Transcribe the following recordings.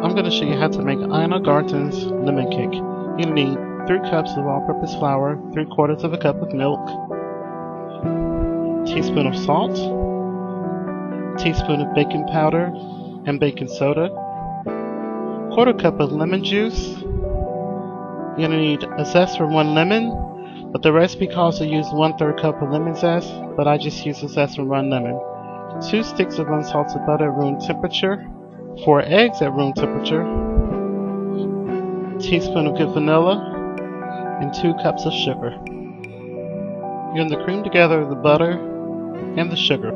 I'm going to show you how to make Ina Garten's lemon cake. You need 3 cups of all-purpose flour, 3/4 of a cup of milk, teaspoon of salt, teaspoon of baking powder and baking soda, 1/4 cup of lemon juice. You're going to need a zest for 1 lemon, but the recipe calls to use 1/3 cup of lemon zest, but I just use a zest for 1 lemon. 2 sticks of unsalted butter at room temperature, 4 eggs at room temperature, teaspoon of good vanilla, and 2 cups of sugar. You're going to cream together the butter and the sugar.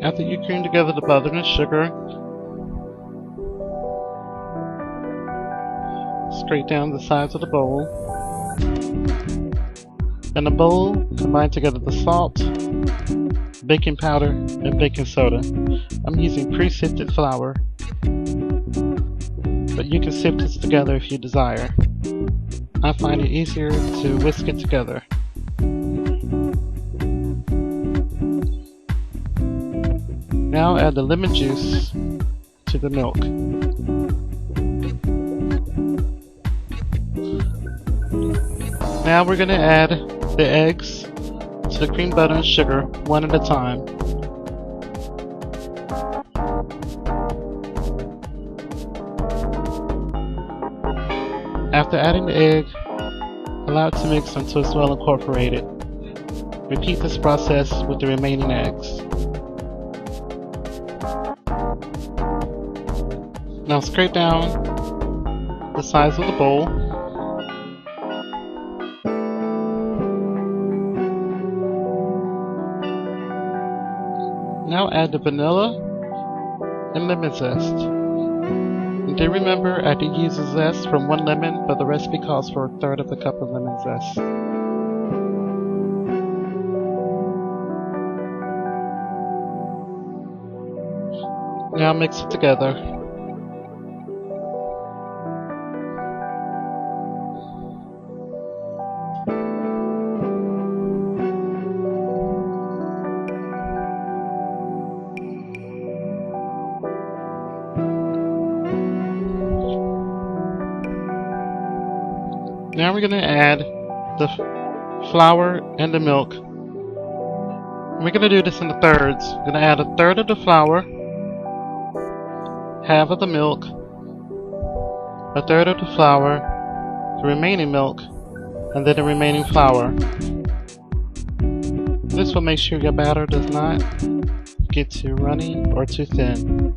After you cream together the butter and sugar, straight down the sides of the bowl. In the bowl, combine together the salt, baking powder, and baking soda. I'm using pre-sifted flour, but you can sift this together if you desire. I find it easier to whisk it together. Now add the lemon juice to the milk. Now we're going to add the eggs to the cream butter and sugar one at a time. After adding the egg, allow it to mix until it's well incorporated. Repeat this process with the remaining eggs. Now scrape down the sides of the bowl. Now add the vanilla and lemon zest. And do remember, I did use a zest from 1 lemon, but the recipe calls for 1/3 of a cup of lemon zest. Now mix it together. Now we're going to add the flour and the milk. We're going to do this in the thirds. We're going to add 1/3 of the flour, half of the milk, 1/3 of the flour, the remaining milk, and then the remaining flour. This will make sure your batter does not get too runny or too thin.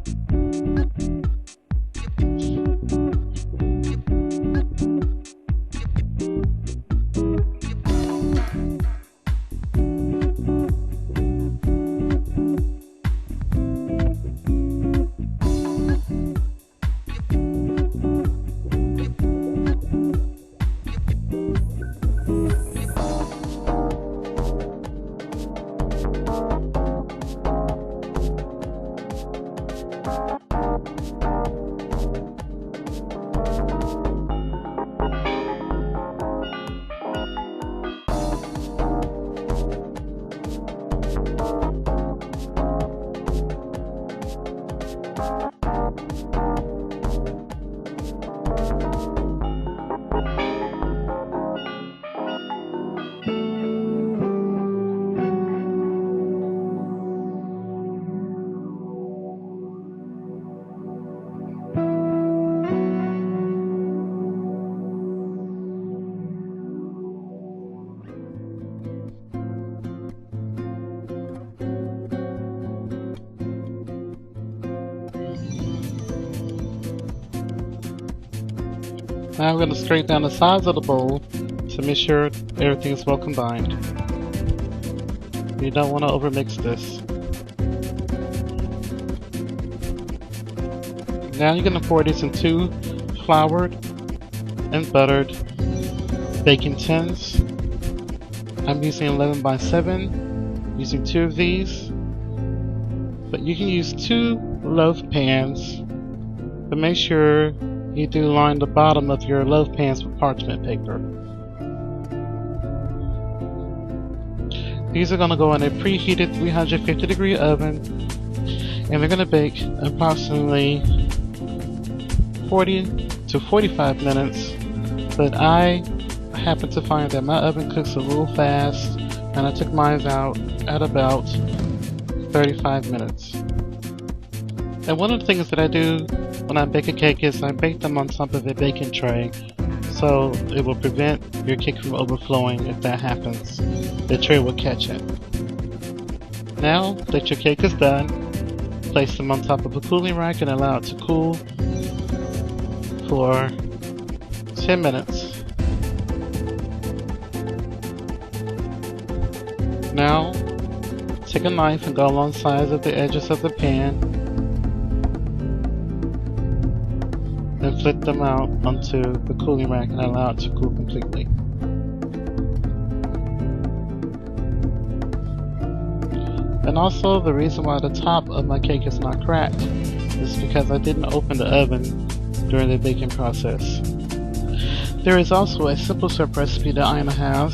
Now I'm going to scrape down the sides of the bowl to make sure everything is well combined. You don't want to overmix this. Now you're going to pour this in 2 floured and buttered baking tins. I'm using 11 by 7, using 2 of these, but you can use 2 loaf pans, but make sure you do line the bottom of your loaf pans with parchment paper. These are going to go in a preheated 350-degree oven, and they're going to bake approximately 40 to 45 minutes. But I happen to find that my oven cooks a little fast, and I took mine out at about 35 minutes. And one of the things that I do when I bake a cake is I bake them on top of a baking tray, so it will prevent your cake from overflowing if that happens. The tray will catch it. Now that your cake is done, place them on top of a cooling rack and allow it to cool for 10 minutes. Now, take a knife and go along the sides of the edges of the pan and flip them out onto the cooling rack and allow it to cool completely. And also, the reason why the top of my cake is not cracked is because I didn't open the oven during the baking process. There is also a simple syrup recipe that Ina has.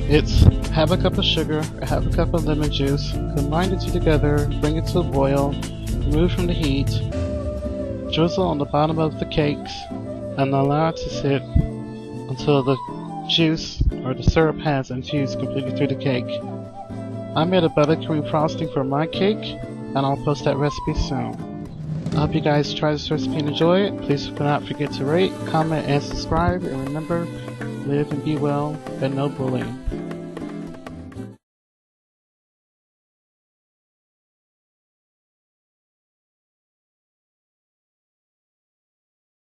It's half a cup of sugar, half a cup of lemon juice, combine the two together, bring it to a boil, remove from the heat, drizzle on the bottom of the cakes, and allow it to sit until the juice or the syrup has infused completely through the cake. I made a buttercream frosting for my cake, and I'll post that recipe soon. I hope you guys try this recipe and enjoy it. Please do not forget to rate, comment, and subscribe, and remember, live and be well, and no bullying.